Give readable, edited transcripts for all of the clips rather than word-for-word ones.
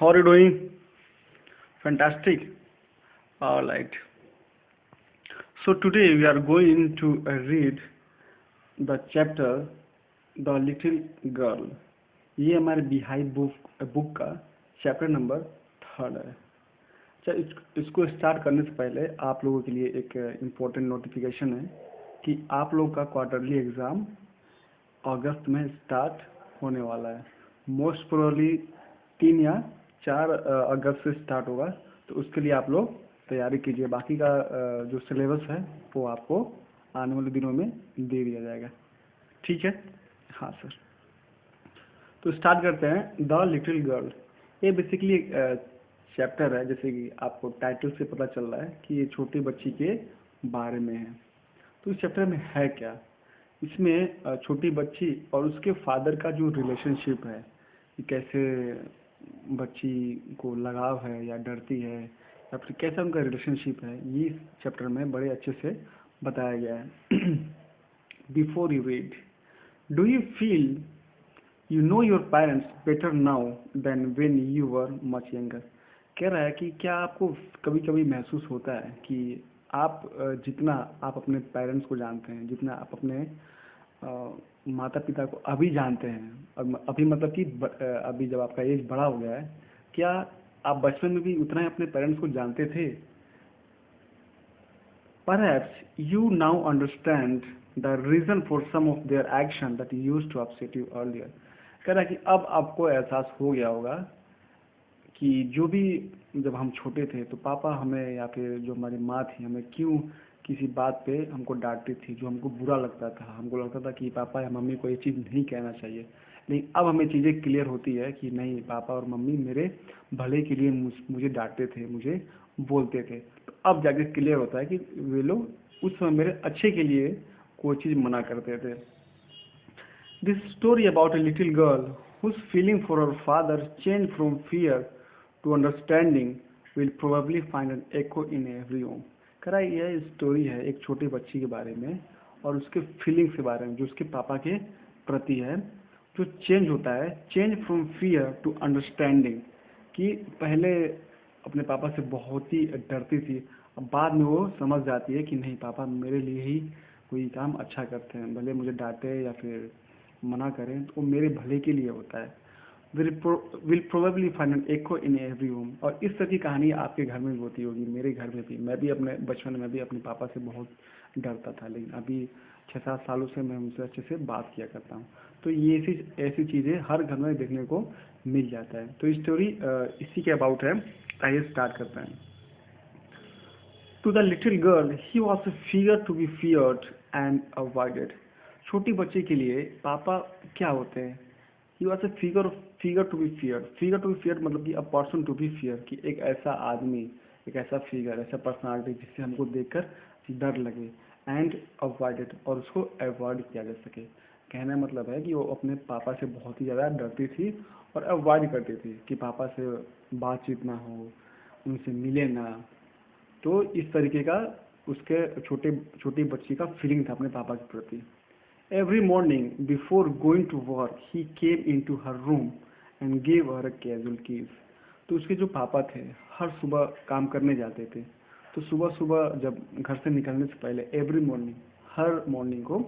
How are you doing? Fantastic. All right. So today we are going to read the chapter The Little Girl. ये हमारे बिहाई book का chapter number 3 है। अच्छा, इसको start करने से पहले आप लोगों के लिए एक इम्पोर्टेंट नोटिफिकेशन है कि आप लोग का क्वार्टरली एग्ज़ाम अगस्त में स्टार्ट होने वाला है। मोस्ट प्रोबेबली 3 या 4 अगस्त से स्टार्ट होगा, तो उसके लिए आप लोग तैयारी कीजिए। बाकी का जो सिलेबस है वो आपको आने वाले दिनों में दे दिया जाएगा। ठीक है? हाँ सर। तो स्टार्ट करते हैं द लिटिल गर्ल। ये बेसिकली चैप्टर है, जैसे कि आपको टाइटल से पता चल रहा है कि ये छोटी बच्ची के बारे में है। तो इस चैप्टर में है क्या? इसमें छोटी बच्ची और उसके फादर का जो रिलेशनशिप है, कि कैसे बच्ची को लगाव है या डरती है या फिर कैसा उनका रिलेशनशिप है, ये इस चैप्टर में बड़े अच्छे से बताया गया है। Before you read, do you feel you know your parents better now than when you were much younger? कह रहा है कि क्या आपको कभी कभी महसूस होता है कि आप जितना आप अपने पेरेंट्स को जानते हैं, जितना आप अपने माता पिता को अभी जानते हैं, और अभी मतलब कि अभी जब आपका एज बड़ा हो गया है, क्या आप बचपन में भी उतना ही अपने पेरेंट्स को जानते थे? Perhaps you now understand the reason for some of their action that used to upset you earlier. कह रहा है कि अब आपको एहसास हो गया होगा कि जो भी जब हम छोटे थे तो पापा हमें या फिर जो हमारी माँ थी हमें क्यों किसी बात पे हमको डांटती थी, जो हमको बुरा लगता था। हमको लगता था कि पापा या मम्मी को ये चीज़ नहीं कहना चाहिए, लेकिन अब हमें चीज़ें क्लियर होती है कि नहीं, पापा और मम्मी मेरे भले के लिए मुझे डांटते थे, मुझे बोलते थे। तो अब जाके क्लियर होता है कि वे लोग उस समय मेरे अच्छे के लिए कोई चीज़ मना करते थे। This story about a little girl whose feeling for her father changed from fear to understanding will probably find an echo in every home. करा यह स्टोरी है एक छोटी बच्ची के बारे में और उसके फीलिंग्स के बारे में, जो उसके पापा के प्रति है, जो चेंज होता है, change from fear to understanding, कि पहले अपने पापा से बहुत ही डरती थी, अब बाद में वो समझ जाती है कि नहीं, पापा मेरे लिए ही कोई काम अच्छा करते हैं, भले मुझे डांटे या फिर मना करें तो वो मेरे भले के लिए होता है। Will probably find an echo in every home. और इस तरह की कहानी आपके घर में भी होती होगी, मेरे घर में भी। मैं भी अपने बचपन में भी अपने पापा से बहुत डरता था, लेकिन अभी 6-7 सालों से मैं उनसे अच्छे से बात किया करता हूँ। तो ये ऐसी चीज़ें हर घर में देखने को मिल जाता है। तो स्टोरी इसी के अबाउट है। आइए स्टार्ट करते हैं। To the little girl he was a figure to be feared and avoided. छोटी बच्ची के लिए पापा क्या होते हैं? He was a figure to be feared. Figure to be feared मतलब कि a person to be fear, कि एक ऐसा आदमी, एक ऐसा फिगर, ऐसा पर्सनालिटी जिससे हमको देखकर डर लगे, एंड अवॉइडेड, और उसको अवॉइड किया जा सके। कहने मतलब है कि वो अपने पापा से बहुत ही ज़्यादा डरती थी और अवॉइड करती थी कि पापा से बातचीत ना हो, उनसे मिले ना। तो इस तरीके का उसके छोटी बच्ची का फीलिंग था अपने पापा के प्रति। Every morning before going to work, he came into her room and gave her a casual keys. तो उसके जो पापा थे हर सुबह काम करने जाते थे, तो सुबह सुबह जब घर से निकलने से पहले एवरी मॉर्निंग, हर मॉर्निंग को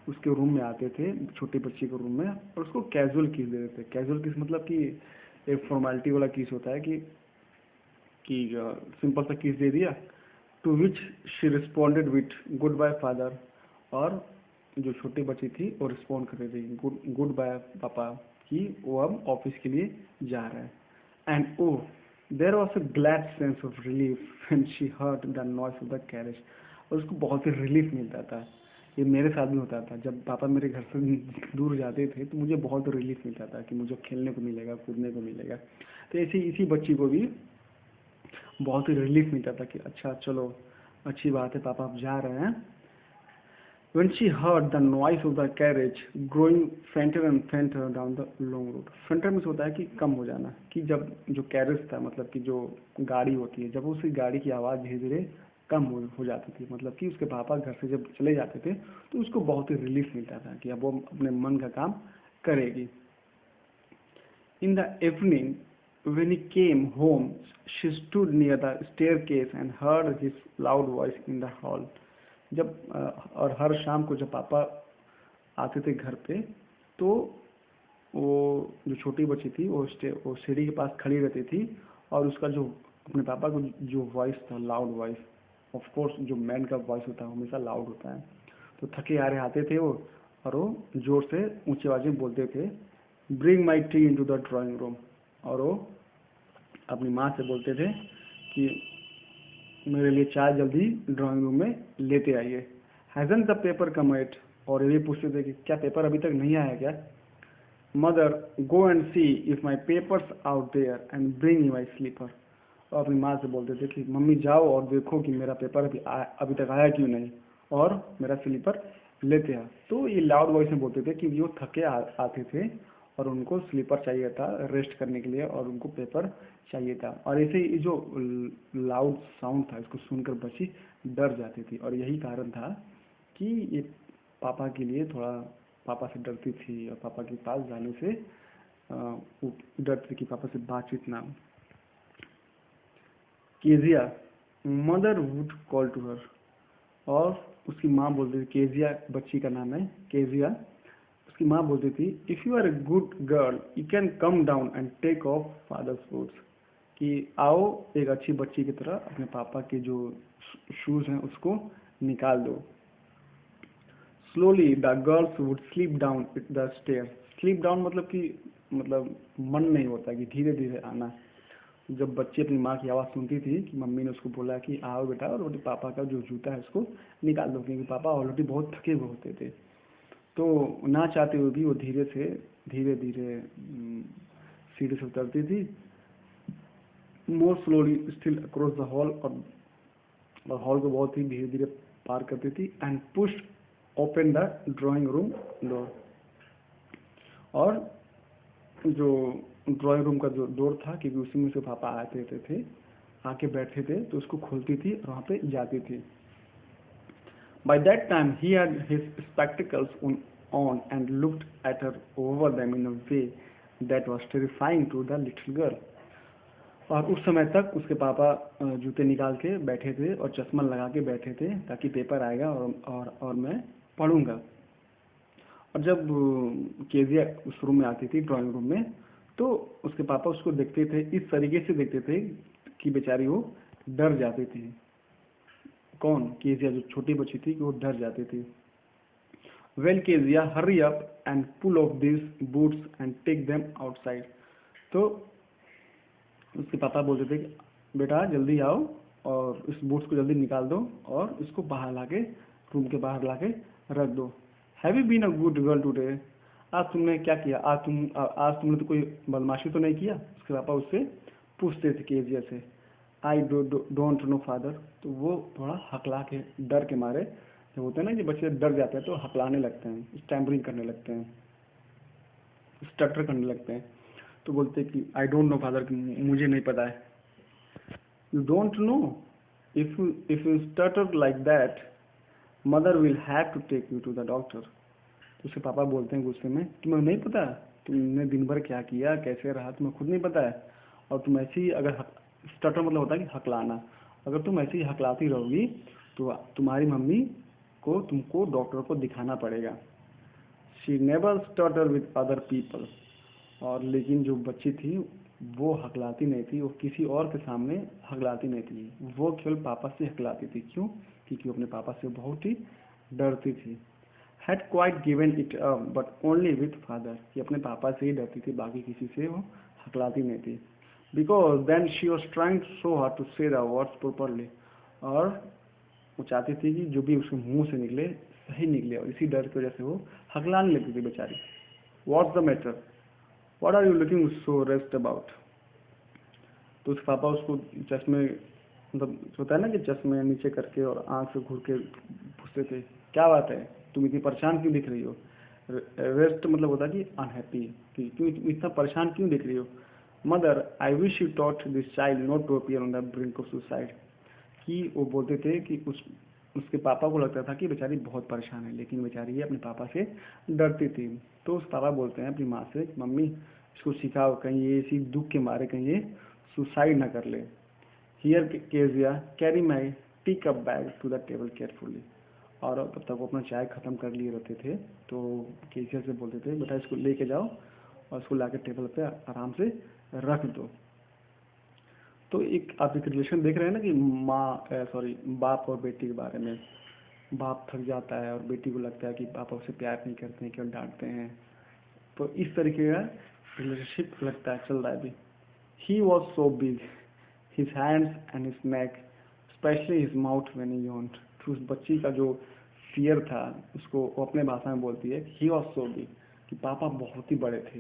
उसके रूम में आते थे, छोटी बच्ची के रूम में, और उसको कैजुअल कीज दे देते थे। कैजुअल कीज मतलब कि एक फॉर्मेलिटी वाला कीज होता है कि सिंपल सा कीज दे दिया, to which she responded with goodbye father, और जो छोटी बच्ची थी वो रिस्पॉन्ड कर रही थी गुड बाय पापा, कि वो अब ऑफिस के लिए जा रहा है। And oh there was a glad sense of relief when she heard the noise of the carriage. और उसको बहुत ही रिलीफ मिलता था। ये मेरे साथ भी होता था, जब पापा मेरे घर से दूर जाते थे तो मुझे बहुत रिलीफ मिलता था कि मुझे खेलने को मिलेगा, कूदने को मिलेगा। तो इसी बच्ची को भी बहुत ही रिलीफ मिलता था कि अच्छा चलो, अच्छी बात है, पापा अब जा रहे हैं। When she heard the noise of the carriage growing fainter and fainter down the long road. Fainter में होता है कि कम हो जाना, कि जब जो कैरेज था, मतलब कि जो गाड़ी होती है, जब उसी गाड़ी की आवाज़ धीरे धीरे कम हो जाती थी, मतलब कि उसके पापा घर से जब चले जाते थे तो उसको बहुत ही रिलीफ मिलता था कि अब वो अपने मन का काम करेगी। In the evening When he came home, she stood near the staircase and heard his loud voice in the hall. जब और हर शाम को जब पापा आते थे घर पे, तो वो जो छोटी बच्ची थी वो सीढ़ी के पास खड़ी रहती थी, और उसका जो अपने पापा को जो वॉइस था, लाउड वॉइस, ऑफ कोर्स जो मैन का वॉइस होता है हमेशा लाउड होता है, तो थके हारे आते थे वो, और वो जोर से ऊंची आवाज में बोलते थे, bring my tea into the drawing room. और वो अपनी माँ से बोलते थे कि मेरे लिए चाय जल्दी ड्राइंग रूम में लेते आइए। Hasn't the paper come yet, और ये पूछते थे कि क्या पेपर अभी तक नहीं आया क्या। Mother, go and see if my papers out there and bring my slipper. और अपनी माँ से बोलते थे कि मम्मी जाओ और देखो कि मेरा पेपर अभी तक आया क्यों नहीं, और मेरा स्लीपर लेते आ। तो ये लाउड वॉइस में बोलते थे कि वो थके आते थे और उनको स्लीपर चाहिए था रेस्ट करने के लिए, और उनको पेपर चाहिए था। और ऐसे ही जो लाउड साउंड था इसको सुनकर बच्ची डर जाती थी, और यही कारण था कि ये पापा के लिए थोड़ा पापा से डरती थी, और पापा के पास जाने से वो डरती थी कि पापा से बातचीत ना हो। Kezia, mother would call to her, और उसकी माँ बोलती थी, केजिया बच्ची का नाम है केजिया, उसकी माँ बोलती थी, if you are a good girl you can come down and take off father's boots, कि आओ एक अच्छी बच्ची की तरह अपने पापा के जो शूज हैं उसको निकाल दो। Slowly the girls would sleep down it the stair. Sleep down मतलब कि मतलब मन नहीं होता कि धीरे धीरे आना। जब बच्चे अपनी माँ की आवाज़ सुनती थी कि मम्मी ने उसको बोला कि आओ बेटा और बोले पापा का जो जूता है उसको निकाल दो, क्योंकि पापा ऑलरेडी बहुत थके हुए होते थे, तो ना चाहते हुए भी वो धीरे धीरे सीढ़ी से उतरती थी, मोर slowly still across the hall, और हॉल को बहुत ही धीरे धीरे पार करती थी, and push open the drawing room door. और जो ड्राइंग रूम का जो डोर था, क्योंकि उसी में से पापा आते थे आके बैठते थे, तो उसको खोलती थी और वहाँ पे जाती थी। By that time he had his spectacles on and looked at her over them in a way that was terrifying to the little girl. और उस समय तक उसके पापा जूते निकाल के बैठे थे और चश्मा लगा के बैठे थे ताकि पेपर आएगा और मैं पढ़ूंगा। और जब केजिया उस रूम में आती थी ड्राइंग रूम में, तो उसके पापा उसको देखते थे, इस तरीके से देखते थे कि बेचारी वो डर जाती थी। कौन? केजिया, जो छोटी बच्ची थी, कि वो डर जाती थी। Well Kezia, hurry up and pull off this boots and take them outside. तो उसके पापा बोलते थे कि बेटा जल्दी आओ और इस बूट्स को जल्दी निकाल दो और इसको बाहर लाके रूम के बाहर लाके रख दो। Have you been a good girl today? आज तुमने क्या किया? आज तुमने तो कोई बदमाशी तो नहीं किया? उसके पापा उससे पूछते थे केजिया से। I don't know father. तो वो थोड़ा हकला के, डर के मारे, जब होते हैं ना कि बच्चे डर जाते हैं तो हकलाने लगते हैं, स्टैम्परिंग करने लगते हैं, स्टटर करने लगते हैं, तो बोलते हैं कि आई डोंट नो फादर, मुझे नहीं पता है। You don't know? If you stutter like that mother will have to take you to the doctor. तो उसके पापा बोलते हैं गुस्से में, तुम्हें नहीं पता तुमने दिन भर क्या किया, कैसे रहा, तुम्हें खुद नहीं पता है? और तुम ऐसे ही अगर स्टटर मतलब होता है कि हकलाना, अगर तुम ऐसे ही हकलाती रहोगी तो तुम्हारी मम्मी को तुमको डॉक्टर को दिखाना पड़ेगा। She never stutter with other people. और लेकिन जो बच्ची थी वो हकलाती नहीं थी, वो किसी और के सामने हकलाती नहीं थी, वो केवल पापा से हकलाती थी। क्यों? क्योंकि वो अपने पापा से बहुत ही डरती थी। Had quite given it up but only with father, कि अपने पापा से ही डरती थी, बाकी किसी से वो हकलाती नहीं थी। Because then she was trying so hard to say the words properly. और वो चाहती थी कि जो भी उसके मुंह से निकले सही निकले, और इसी डर की वजह से वो हकलाने लगती थी बेचारी। What's the matter? What are you looking so rest about? तो उसके पापा उसको चश्मे, मतलब होता है ना कि चश्मे नीचे करके और आंख से घूर के पूछते थे, क्या बात है, तुम इतनी परेशान क्यों दिख रही हो? रेस्ट मतलब होता है कि अनहैप्पी, कि क्यों इतना परेशान क्यों दिख रही हो? Mother, I wish you taught this child not to appear on the brink of suicide. कि वो बोलते थे कि उसके पापा को लगता था कि बेचारी बहुत परेशान है, लेकिन बेचारी ये अपने पापा से डरती थी। तो उस पापा बोलते हैं अपनी माँ से, मम्मी इसको सिखाओ कहीं ये इसी दुख के मारे कहीं ये सुसाइड ना कर ले। Here Kezia carry my tea cup back to the table carefully. और तब तक वो अपना चाय खत्म कर लिए रहते थे, तो केजिया से बोलते थे बेटा इसको लेके जाओ और इसको लाके टेबल पे आराम से रख दो। तो एक आप एक रिलेशन देख रहे हैं ना कि बाप और बेटी के बारे में। बाप थक जाता है और बेटी को लगता है कि पापा उसे प्यार नहीं करते हैं, केवल डांटते हैं। तो इस तरीके का रिलेशनशिप लगता है चल रहा है अभी। He was so big, his hands and his neck, specially his mouth when he yawned। तो उस बच्ची का जो फियर था, उसको वो अपने भाषा में बोलती है ही वॉज सो बिग, कि पापा बहुत ही बड़े थे।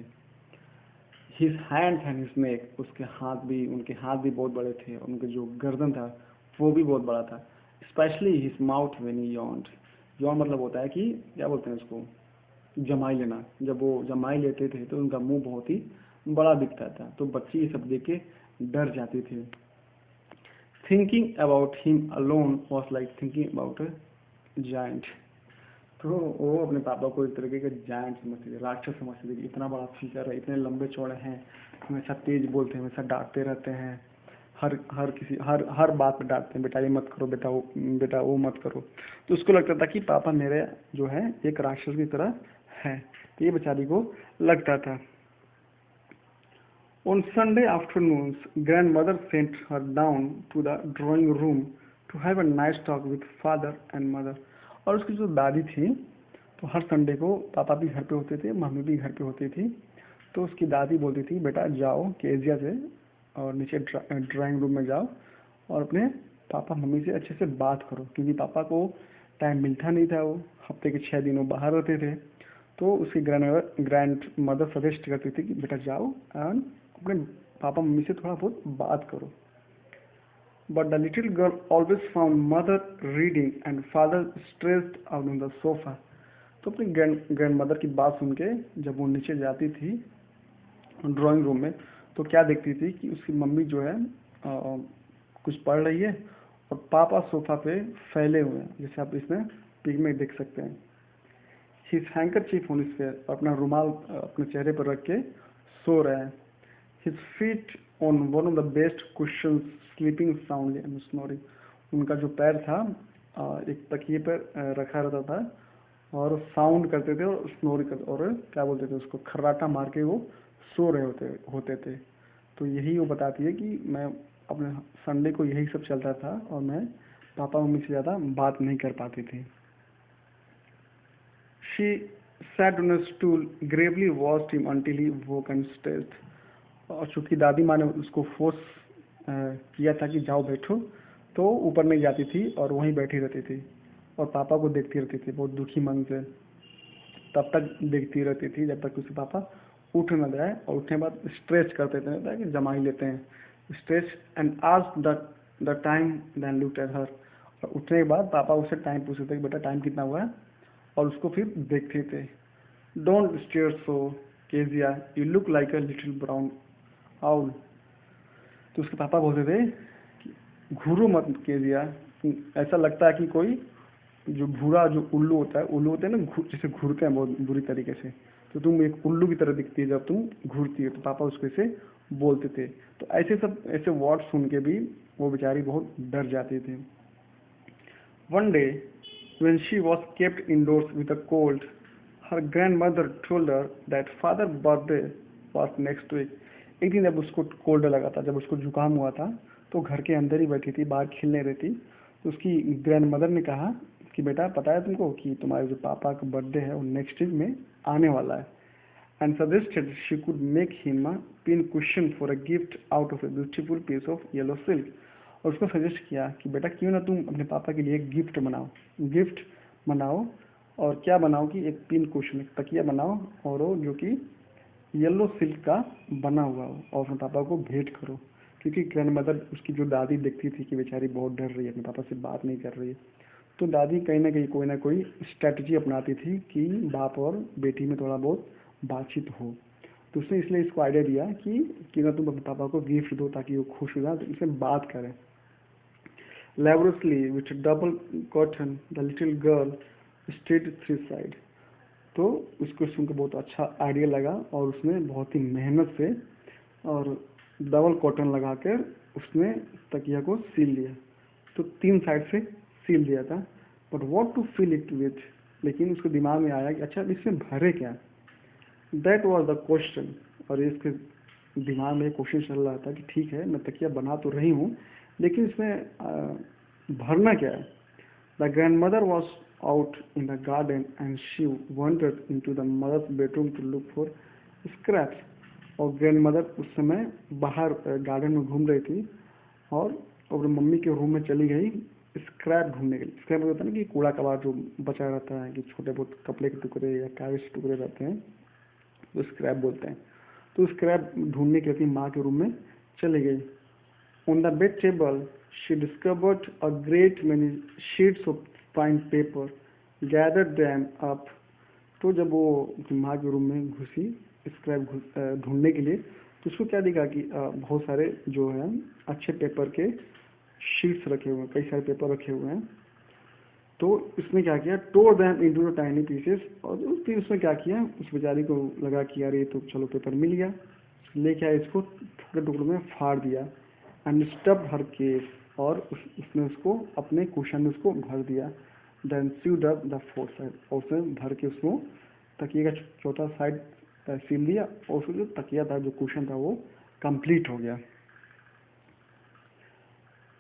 His hands and his neck, उनके हाथ भी बहुत बड़े थे, और उनके जो गर्दन था वो भी बहुत बड़ा था। Specially his mouth when he yawned। यौन मतलब होता है कि क्या बोलते हैं उसको, जमाई लेना। जब वो जमाई लेते थे तो उनका मुंह बहुत ही बड़ा दिखता था। तो बच्ची ये सब देख के डर जाती थी। Thinking about him alone was like thinking about a giant. तो वो अपने पापा को एक तरीके के जायंट समझते थे, राक्षस समझते थे कि इतना बड़ा फिगर है, इतने लंबे चौड़े हैं, हमेशा तेज बोलते हैं, हमेशा डांटते रहते हैं, हर बात पे डांटते हैं, बेटा ये मत करो, बेटा वो मत करो। तो उसको लगता था कि पापा मेरे जो है एक राक्षस की तरह है। तो ये बेचारी को लगता था। On Sunday afternoons, grandmother sent her down to the drawing room to have a nice talk with father and mother। और उसकी जो दादी थी, तो हर संडे को पापा भी घर पे होते थे, मम्मी भी घर पे होती थी। तो उसकी दादी बोलती थी बेटा जाओ केजिया से और नीचे ड्राइंग रूम में जाओ और अपने पापा मम्मी से अच्छे से बात करो, क्योंकि पापा को टाइम मिलता नहीं था, वो हफ्ते के 6 दिन वो बाहर रहते थे। तो उसकी ग्रैंड मदर सजेस्ट करती थी कि बेटा जाओ एंड अपने पापा मम्मी से थोड़ा बहुत बात करो। But the little girl always found mother reading and father stressed out on the sofa. तो अपनी ग्रैंड मदर की बात सुन के जब वो नीचे जाती थी ड्राइंग रूम में, तो क्या देखती थी कि उसकी मम्मी जो है कुछ पढ़ रही है और पापा सोफा पे फैले हुए हैं, जैसे आप इसमें पिक में देख सकते हैं। His handkerchief on his face, अपना रुमाल अपने चेहरे पर रख के सो रहे हैं। His feet on one of the best cushion sleeping soundly and snoring. उनका जो पैर था एक तकिए पर रखा रहता था और साउंड करते थे और स्नोरिंग करते, और क्या बोलते थे उसको, खर्राटा मार के वो सो रहे होते थे। तो यही वो बताती है कि मैं अपने संडे को यही सब चलता था और मैं पापा मम्मी से ज़्यादा बात नहीं कर पाती थी। She sat on a stool, gravely watched him until he woke and stretched। और चूंकि दादी माँ ने उसको फोर्स किया था कि जाओ बैठो, तो ऊपर नहीं जाती थी और वहीं बैठी रहती थी और पापा को देखती रहती थी बहुत दुखी मन से। तब तक देखती रहती थी जब तक उसके पापा उठ न जाए, और उठने के बाद स्ट्रेच करते थे कि जमा ही लेते हैं स्ट्रेच एंड आज the time then looked at her. और उठने के बाद पापा उससे टाइम पूछते थे कि बेटा टाइम कितना हुआ है, और उसको फिर देखते थे। Don't stare so Kezia, you look like a little brown owl. तो उसके पापा बोलते थे कि घूरो मत केजिया, ऐसा लगता है कि कोई जो भूरा जो उल्लू होता है, उल्लू होते हैं ना जैसे घूरते हैं बहुत बुरी तरीके से, तो तुम एक उल्लू की तरह दिखती है जब तुम घूरती है। तो पापा उसको ऐसे बोलते थे। तो ऐसे वर्ड सुन के भी वो बेचारी बहुत डर जाती थी। One day when she was kept indoors with a cold, her grandmother told her that father's birthday was next week। एक दिन जब उसको कोल्ड लगा था, जब उसको जुकाम हुआ था, तो घर के अंदर ही बैठी थी, बाहर खेलने रही थी। तो उसकी ग्रैंड मदर ने कहा कि बेटा पता है तुमको कि तुम्हारे जो पापा का बर्थडे है वो नेक्स्ट वीक में आने वाला है। And suggested she could make him a pin cushion for a gift out of a beautiful piece of yellow silk. और उसको सजेस्ट किया कि बेटा क्यों ना तुम अपने पापा के लिए एक गिफ्ट बनाओ और क्या बनाओ कि एक पिन कुशन, एक तकिया बनाओ और वो जो कि येलो सिल्क का बना हुआ हो, और अपने पापा को भेंट करो। क्योंकि ग्रैंड मदर उसकी जो दादी देखती थी कि बेचारी बहुत डर रही है, अपने पापा से बात नहीं कर रही है, तो दादी कहीं ना कोई स्ट्रैटेजी अपनाती थी कि बाप और बेटी में थोड़ा बहुत बातचीत हो। तो उसने इसलिए इसको आइडिया दिया कि ना तुम अपने पापा को गिफ्ट दो ताकि वो खुश हो जाए, तो इससे बात करें। Laboriously, with a double curtain, the little girl stood to his side। तो उसको सुन के बहुत अच्छा आइडिया लगा और उसने बहुत ही मेहनत से और डबल कॉटन लगा कर उसने तकिया को सील लिया। तो 3 साइड से सील दिया था, but what to fill it with, लेकिन उसके दिमाग में आया कि अच्छा इसमें भरे क्या, दैट वॉज द क्वेश्चन। और इसके दिमाग में क्वेश्चन चल रहा था कि ठीक है मैं तकिया बना तो रही हूँ, लेकिन इसमें भरना क्या है। The grand mother was out in the garden and she wandered into the mother's bedroom to look for scraps। और ग्रैंड मदर उस समय बाहर गार्डन में घूम रही थी और अपने मम्मी के रूम में चली गई स्क्रैप ढूंढने के लिए। स्क्रैप होता है ना कि कूड़ा कबाड़ जो बचा रहता है, कि छोटे बहुत कपड़े के टुकड़े या कागज के टुकड़े रहते हैं, तो स्क्रैप बोलते हैं। तो स्क्रैप ढूंढने के लिए माँ के रूम में चली गई। On the bed table she discovered a great many sheets of fine paper, gathered them up. तो जब वो माँ के रूम में घुसी स्क्रैप ढूंढने के लिए, तो उसको क्या दिखा कि बहुत सारे जो है अच्छे पेपर के शीट्स रखे हुए हैं, कई सारे पेपर रखे हुए हैं। तो इसने क्या किया, tore them into the tiny pieces. और फिर उसने क्या किया, उस बेचारी को लगा कि यार ये तो चलो पेपर मिल गया, लेके आया इसको टुकड़े टुकड़े में फाड़ दिया। एंड स्टफ हर केस, और उसने उसको अपने कुशन में उसको भर दिया। Then sewed up the fourth side, और उसने भर के उसको तकिए का चौथा साइड सील दिया, और उसको जो तकिया था, जो कुशन था, वो कंप्लीट हो गया।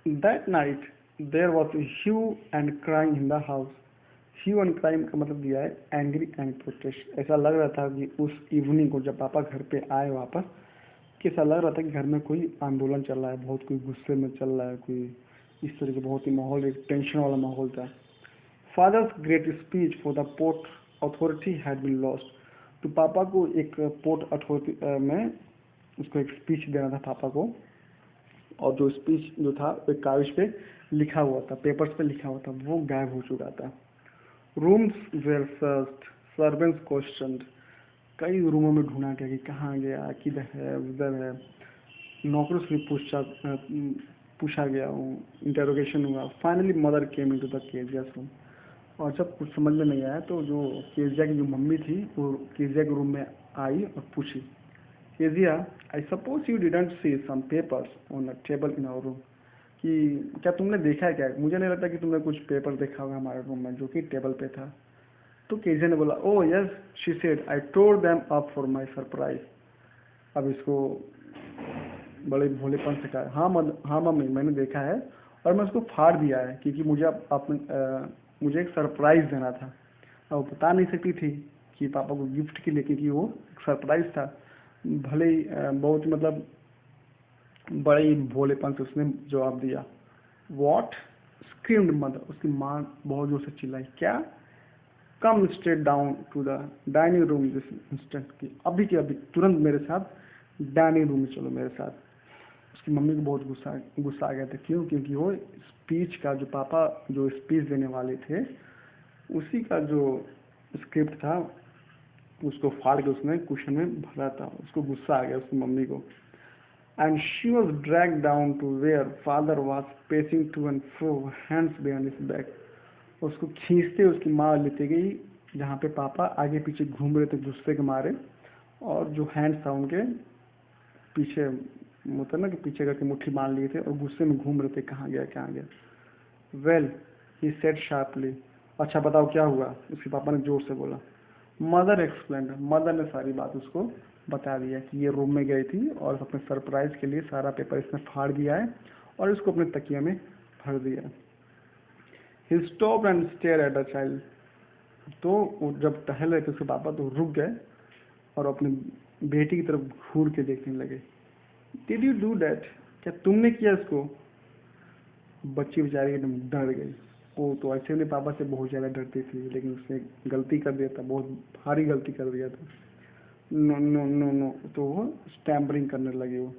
That night there was a hue and crying in the house। hue and crying का मतलब दिया है angry and protest। ऐसा लग रहा था कि उस इवनिंग को जब पापा घर पे आए वापस, कि ऐसा लग रहा था कि घर में कोई आंदोलन चल रहा है, बहुत कोई गुस्से में चल रहा है, कोई इस तरह के बहुत ही माहौल, एक टेंशन वाला माहौल था। Father's great speech for the port authority had been lost. तो पापा को एक पोर्ट अथॉरिटी में उसको एक स्पीच देना था पापा को, और जो स्पीच जो था एक कागज पे लिखा हुआ था, पेपर्स पे लिखा हुआ था, वो गायब हो चुका था। Rooms were searched, servants questioned. कई रूमों में ढूंढा गया कि कहाँ गया, किधर है, उधर है। नौकरों से भी पूछा गया, इंटेरोगेशन हुआ। Finally mother came into the Kezia's room. और जब कुछ समझ में नहीं आया, तो जो केजिया की जो मम्मी थी, वो केजिया के रूम में आई और पूछी, Kezia I suppose you didn't see some papers on a table in our room. कि क्या तुमने देखा है क्या, मुझे नहीं लगता कि तुमने कुछ पेपर देखा होगा हमारे रूम में जो कि टेबल पे था। तो केजिया ने बोला, oh yes she said I tore them up for my surprise. अब इसको बड़े भोलेपन से कहा, हाँ मम्मी मैंने देखा है, और मैं उसको फाड़ दिया है क्योंकि मुझे एक सरप्राइज देना था। अब वो बता नहीं सकती थी कि पापा को गिफ्ट के लिए, क्योंकि वो सरप्राइज था। भले ही बहुत मतलब बड़े ही भोलेपन से उसने जवाब दिया। वॉट स्क्रीम्ड मदर, उसकी माँ बहुत जोर से चिल्लाई, क्या। Come straight down to the dining room this instant, की अभी के अभी तुरंत मेरे साथ डाइनिंग रूम में चलो मेरे साथ। उसकी मम्मी को बहुत गुस्सा आ गया था। क्यों, क्योंकि वो स्पीच का जो पापा जो स्पीच देने वाले थे, उसी का जो स्क्रिप्ट था उसको फाड़ के उसने कुशन में भरा था। उसको गुस्सा आ गया उसकी मम्मी को। And she was drag down to where father was pacing to and fro, hands behind his back. उसको खींचते उसकी माँ लेते गई जहाँ पे पापा आगे पीछे घूम रहे थे गुस्से के मारे, और जो हैंड्स था उनके पीछे, मतलब ना कि पीछे करके मुट्ठी बांध लिए थे और गुस्से में घूम रहे थे, कहाँ गया कहाँ गया। वेल ही सेड शार्पली, अच्छा बताओ क्या हुआ, उसके पापा ने जोर से बोला। मदर एक्सप्लेन, मदर ने सारी बात उसको बता दिया कि ये रूम में गई थी और अपने सरप्राइज के लिए सारा पेपर इसने फाड़ दिया है और इसको अपने तकिया में भर दिया। He stop and stare at the child. तो वो जब टहल रहे थे उसके पापा तो रुक गए और अपनी बेटी की तरफ घूर के देखने लगे। डिड यू डू दैट, क्या तुमने किया इसको। बच्ची बेचारी एकदम डर गई। वो तो ऐसे अपने पापा से बहुत ज़्यादा डरती थी, लेकिन उसने गलती कर दिया था, बहुत भारी गलती कर दिया था। नो नो नो नो, तो वो स्टैम्परिंग करने लगी वो।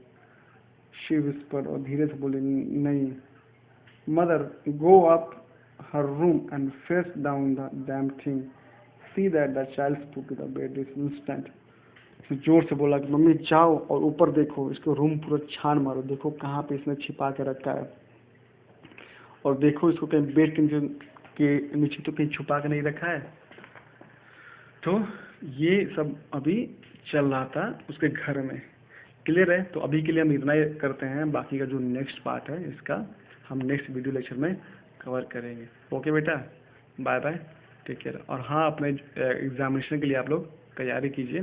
शी विस्पर, और धीरे से बोले, नहीं। Mother go up her room and face down the damn thing, see that the child put to the bed this instant. जोर से बोला कि मम्मी जाओ और ऊपर देखो, इसको रूम पूरा छान मारो, देखो कहाँ पे इसने छिपा के रखा है, और देखो इसको कहीं बेड के नीचे तो कहीं छुपा के नहीं रखा है। तो ये सब अभी चल रहा था उसके घर में। क्लियर है? तो अभी के लिए हम इतना ही करते हैं, बाकी का जो नेक्स्ट पार्ट है इसका हम नेक्स्ट वीडियो लेक्चर में कवर करेंगे। ओके बेटा, बाय बाय, टेक केयर। और हाँ, अपने एग्जामिनेशन के लिए आप लोग तैयारी कीजिए।